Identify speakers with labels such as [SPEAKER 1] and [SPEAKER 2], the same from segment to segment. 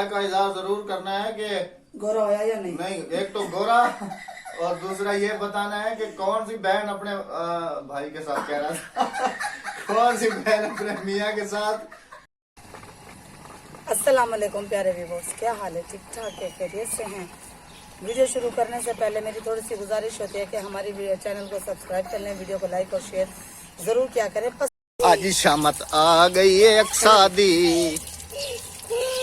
[SPEAKER 1] का इजहार जरूर करना है कि
[SPEAKER 2] गोरा होया या नहीं।
[SPEAKER 1] नहीं, एक तो गोरा और दूसरा ये बताना है कि कौन सी बहन अपने भाई के साथ कह रहा था कौन सी बहन अपने मियाँ के साथ।
[SPEAKER 2] अस्सलाम वालेकुम प्यारे व्यूअर्स, क्या हाल है? ठीक ठाक है, खैरियत से हैं? वीडियो शुरू करने से पहले मेरी थोड़ी सी गुजारिश होती है कि हमारी चैनल को सब्सक्राइब कर लें, वीडियो को लाइक और शेयर जरूर क्या करें।
[SPEAKER 1] आज शामत आ गई है एक शादी।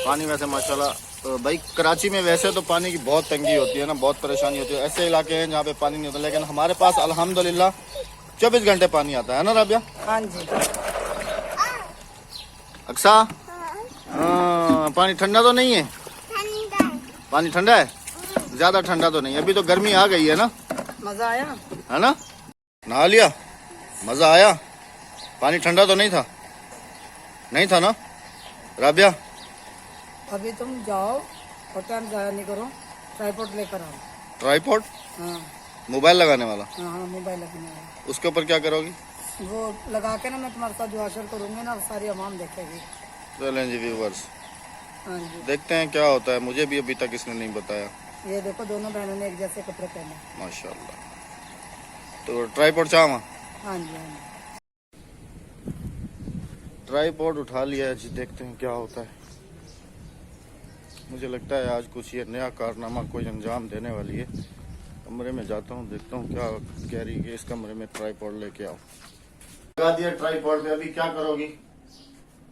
[SPEAKER 1] पानी वैसे माशाल्लाह तो भाई कराची में वैसे तो पानी की बहुत तंगी होती है ना, बहुत परेशानी होती है। ऐसे इलाके हैं जहाँ पे पानी नहीं होता, लेकिन हमारे पास अल्हम्दुलिल्लाह 24 घंटे पानी आता है ना राबिया?
[SPEAKER 2] हाँ जी।
[SPEAKER 1] अक्सा, पानी ठंडा तो नहीं है? पानी ठंडा है, ज्यादा ठंडा तो नहीं है। अभी तो गर्मी आ गई है ना।
[SPEAKER 2] मजा आया
[SPEAKER 1] है ना? नहा लिया, मजा आया। पानी ठंडा तो नहीं था? नहीं था ना राबिया?
[SPEAKER 2] अभी तुम जाओ और टाइम जाया नहीं करो, ट्राइपॉड लेकर आओ।
[SPEAKER 1] ट्राइपॉड?
[SPEAKER 2] हाँ
[SPEAKER 1] मोबाइल लगाने वाला?
[SPEAKER 2] हाँ हाँ, मोबाइल लगाने वाला।
[SPEAKER 1] उसके ऊपर क्या करोगी?
[SPEAKER 2] वो लगा के ना मैं तुम्हारे साथ जो आशर करूंगी ना, सारी आवाम देखेगी।
[SPEAKER 1] चलें जी व्यूअर्स,
[SPEAKER 2] हाँ जी।
[SPEAKER 1] देखते हैं क्या होता है। मुझे भी अभी तक इसने नहीं बताया।
[SPEAKER 2] ये देखो, दोनों बहनों ने एक जैसे कपड़े पहने।
[SPEAKER 1] माशाल्लाह। तो ट्राइपॉड चाहवा?
[SPEAKER 2] हाँ जी हाँ जी।
[SPEAKER 1] ट्राइपॉड उठा लिया है जी, देखते हैं क्या होता है। मुझे लगता है आज कुछ ये नया कारनामा कोई अंजाम देने वाली है। कमरे में जाता हूँ, देखता हूँ क्या कह रही है। इस कमरे में ट्राइपॉड लेके आओ। लगा दिया ट्राइपॉड पे, अभी क्या करोगी?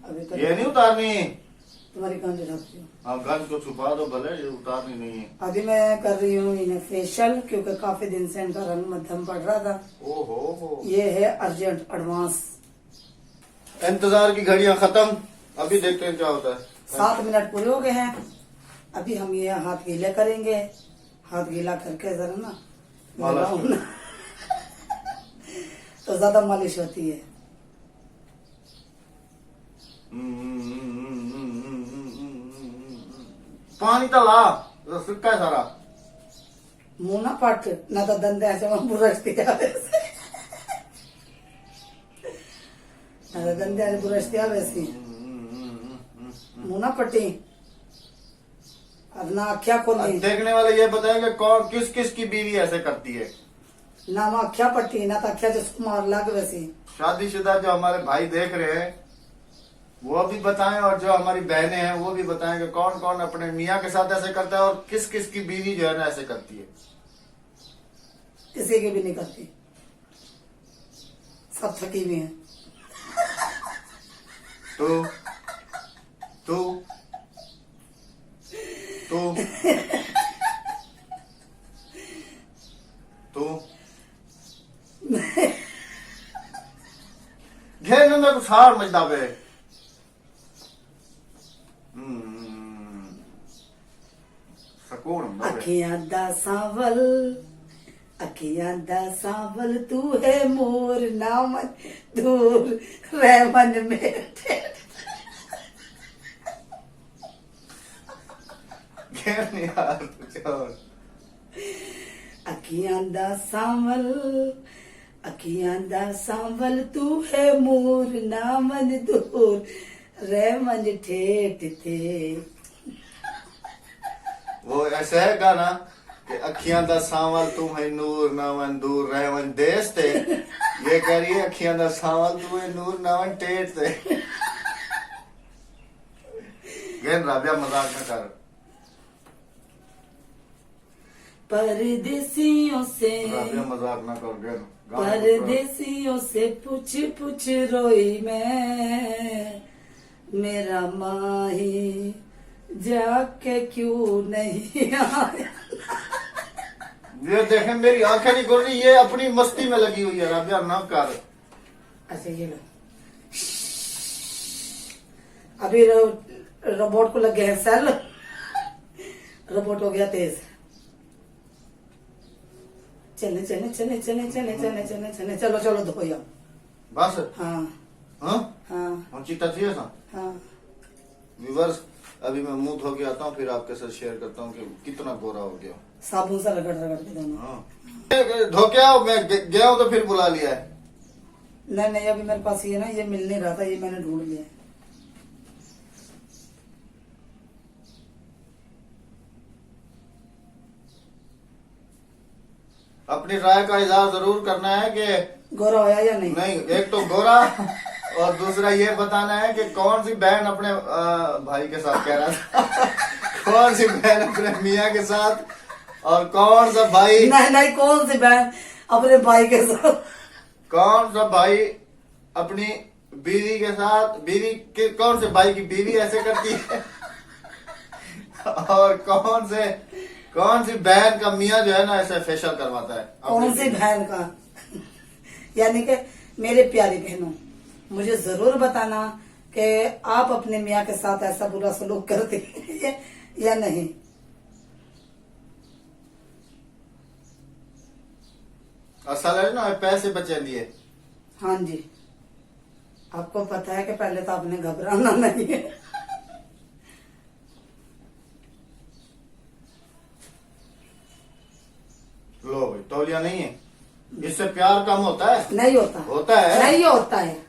[SPEAKER 2] अभी तो
[SPEAKER 1] ये नहीं उतारनी?
[SPEAKER 2] तुम्हारी गंज रखती हूँ।
[SPEAKER 1] हाँ, गंज को छुपा दो भले, ये उतारनी नहीं है।
[SPEAKER 2] अभी मैं कर रही हूँ इन्हें फेशियल, क्योंकि काफी दिन से इनका रंग मध्यम पड़ रहा था।
[SPEAKER 1] ओहो,
[SPEAKER 2] ये है अर्जेंट एडवांस।
[SPEAKER 1] इंतजार की घड़ियां खत्म। अभी देखते हैं क्या होता है।
[SPEAKER 2] 7 मिनट पूरे हो गए हैं। अभी हम ये हाथ गीले करेंगे। हाथ गीला करके जरा ना लगाओ ना तो ज्यादा मालिश होती है।
[SPEAKER 1] पानी तो ला, सिक्का है सारा।
[SPEAKER 2] मुंह ना पट ना तो दंदे ऐसे वहां बुरशती जावे ना तो दंदे ऐसे बुरशती आवे सी। मुंह ना पट्टी अब ना अख्या खोली।
[SPEAKER 1] देखने वाले ये बताएंगे कौन किस किस की बीवी ऐसे करती है।
[SPEAKER 2] ना वहाँ अख्या पट्टी ना तो अख्या जिसको मार लग वैसी।
[SPEAKER 1] शादीशुदा जो हमारे भाई देख रहे हैं वो भी बताएं, और जो हमारी बहनें हैं वो भी बताएं कि कौन कौन अपने मियाँ के साथ ऐसे करता है और किस किस की बीवी जो है ना ऐसे करती है।
[SPEAKER 2] किसी की भी नहीं करती, सब थकी हुई हैं।
[SPEAKER 1] तो घेर में कुछ हार मजदा पे। सकून
[SPEAKER 2] अखियां दा सावल, अखियां दा सावल, तू है मोर नामन दूर रहमन में।
[SPEAKER 1] घेर नहीं यार कुछ और।
[SPEAKER 2] अखियां दा सावल, अखियां दा सावल, तू है मोर नामन दूर रहमन ठेठ थे।
[SPEAKER 1] वो ऐसा है गाना कि अखियां दा सांवल तू है नूर नावन दूर रहवन देश थे। ये कह रही है अखियां दा सांवल तू है नूर नावन टेट थे। गेन राबिया मजाक न कर।
[SPEAKER 2] परदेसियों से,
[SPEAKER 1] राबिया मजाक न कर गेन।
[SPEAKER 2] परदेसियों से पूछ पूछ रोई मैं, मेरा माही जाके क्यों नहीं आया।
[SPEAKER 1] ये देखें मेरी आंखें नहीं खुल रही, ये अपनी मस्ती में लगी हुई है। राबिया न कर।
[SPEAKER 2] अच्छा ये लो, अभी रोबोट को लग गया है सेल। रोबोट हो गया तेज। चले चले चले चले चले चले चले चले, चलो चलो धोया
[SPEAKER 1] बस।
[SPEAKER 2] हाँ
[SPEAKER 1] हाँ
[SPEAKER 2] हाँ
[SPEAKER 1] हम चीता चाहिए सा।
[SPEAKER 2] हाँ।
[SPEAKER 1] व्यूअर्स, अभी मैं मुंह धो के आता हूँ, फिर आपके साथ शेयर करता हूँ कि कितना गोरा हो गया।
[SPEAKER 2] साबुन से रगड़ रगड़ के दोनों।
[SPEAKER 1] हाँ, धो के आओ। मैं गया हूँ तो फिर बुला लिया है।
[SPEAKER 2] नहीं नहीं, अभी मेरे पास ये ना, ये मिल नहीं रहा था, ये मैंने ढूंढ लिया।
[SPEAKER 1] अपनी राय का इजहार जरूर करना है कि
[SPEAKER 2] गोरा होया या नहीं।
[SPEAKER 1] नहीं, एक तो गोरा और दूसरा ये बताना है कि कौन सी बहन अपने भाई के साथ कह रहा था कौन सी बहन अपने मियाँ के साथ और कौन सा भाई
[SPEAKER 2] नहीं नहीं, कौन सी बहन अपने भाई के साथ,
[SPEAKER 1] कौन सा भाई अपनी बीवी के साथ, बीवी के कौन से भाई की बीवी ऐसे करती है और कौन सी बहन का मियाँ जो है ना ऐसे फेशियल करवाता है
[SPEAKER 2] कौन
[SPEAKER 1] अपनी
[SPEAKER 2] सी
[SPEAKER 1] बीवी।
[SPEAKER 2] बहन का यानी कि मेरे प्यारी बहनों, मुझे जरूर बताना कि आप अपने मियाँ के साथ ऐसा बुरा सलूक करते हैं या नहीं।
[SPEAKER 1] असल है ना पैसे बचे लिए।
[SPEAKER 2] हाँ जी, आपको पता है कि पहले तो आपने घबराना नहीं है।
[SPEAKER 1] लो भाई, तौलिया नहीं है, इससे प्यार कम होता है?
[SPEAKER 2] नहीं होता,
[SPEAKER 1] होता है?
[SPEAKER 2] नहीं होता है।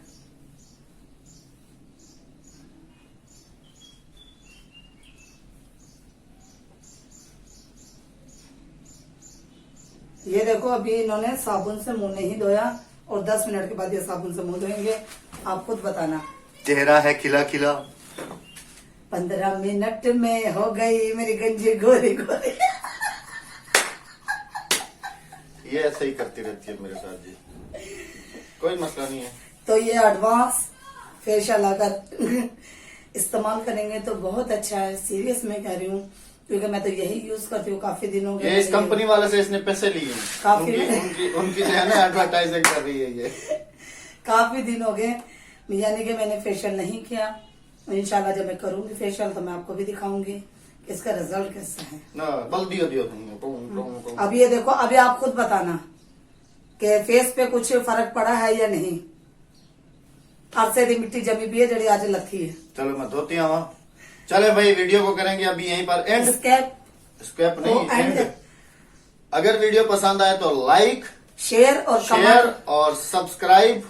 [SPEAKER 2] ये देखो, अभी इन्होंने साबुन से मुंह नहीं धोया और 10 मिनट के बाद ये साबुन से मुंह धोएंगे। आप खुद बताना।
[SPEAKER 1] चेहरा है खिला खिला।
[SPEAKER 2] 15 मिनट में हो गई मेरी गंजी गोरी गोरी।
[SPEAKER 1] ये ऐसे ही करती रहती है मेरे साथ जी, कोई मसला नहीं है।
[SPEAKER 2] तो ये एडवांस फेशियल अगर इस्तेमाल करेंगे तो बहुत अच्छा है, सीरियस में कह रही हूँ, क्योंकि मैं तो यही यूज करती हूँ काफी दिनों
[SPEAKER 1] ये इस कंपनी वाले से इसने पैसे लिए हैं।
[SPEAKER 2] काफी
[SPEAKER 1] उनकी जो है ना एडवर्टाइजिंग कर रही है ये।
[SPEAKER 2] काफी दिन हो गए, यानी कि मैंने फेशियल नहीं किया। इंशाल्लाह जब मैं करूंगी फेशियल तो मैं आपको भी दिखाऊंगी कि इसका रिजल्ट कैसा है।
[SPEAKER 1] ना बल दियो नहीं।
[SPEAKER 2] अब ये देखो, अभी आप खुद बताना कि फेस पे कुछ फर्क पड़ा है या नहीं। आपसे दी मिट्टी जमी भी है जड़ी आज लथी है।
[SPEAKER 1] चलो मैं धोती हूँ। चले भाई, वीडियो को करेंगे अभी यहीं पर एंड। स्केप नहीं, एंड। अगर वीडियो पसंद आए तो लाइक,
[SPEAKER 2] शेयर
[SPEAKER 1] और सब्सक्राइब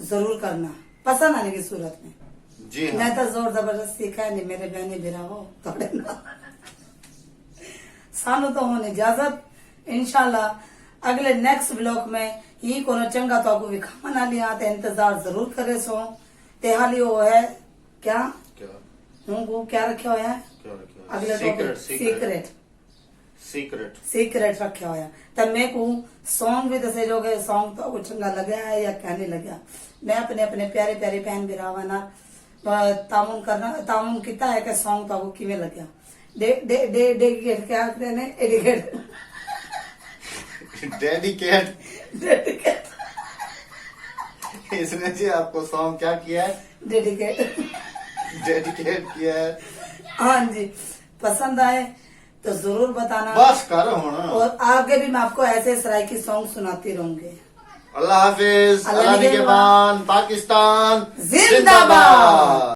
[SPEAKER 2] जरूर करना, पसंद आने की सूरत में।
[SPEAKER 1] जी हाँ।
[SPEAKER 2] नहीं तो जोर जबरदस्ती का नहीं, मेरे बहने बिरावो थोड़े ना सानू तो होने इजाजत। इंशाल्लाह अगले नेक्स्ट ब्लॉग में ही कोनो चंगा तो आपको विखा ना लिया तो इंतजार जरूर करे सो। तेहाली वो है क्या
[SPEAKER 1] क्या
[SPEAKER 2] वो क्या रखे हुआ है
[SPEAKER 1] क्या रखा?
[SPEAKER 2] अगले सीक्रेट रखे हुआ है। तब मैं को सॉन्ग भी दसे जो सॉन्ग तो आपको चंगा लगे है या क्या नहीं लगे। मैं अपने अपने प्यारे प्यारे बहन बिरावा ना तामुन किता है कि सॉन्ग तो आपको किमें लगे। डेडिकेट क्या कहते हैं,
[SPEAKER 1] डेडिकेट। इसने जी आपको सॉन्ग क्या किया है?
[SPEAKER 2] डेडिकेट
[SPEAKER 1] किया है।
[SPEAKER 2] हाँ जी, पसंद आए तो जरूर बताना।
[SPEAKER 1] बस करो होना।
[SPEAKER 2] और आगे भी मैं आपको ऐसे सराइकी सॉन्ग सुनाती रहूंगी।
[SPEAKER 1] अल्लाह हाफिज। अल्लाह निगहबान। पाकिस्तान
[SPEAKER 2] जिंदाबाद।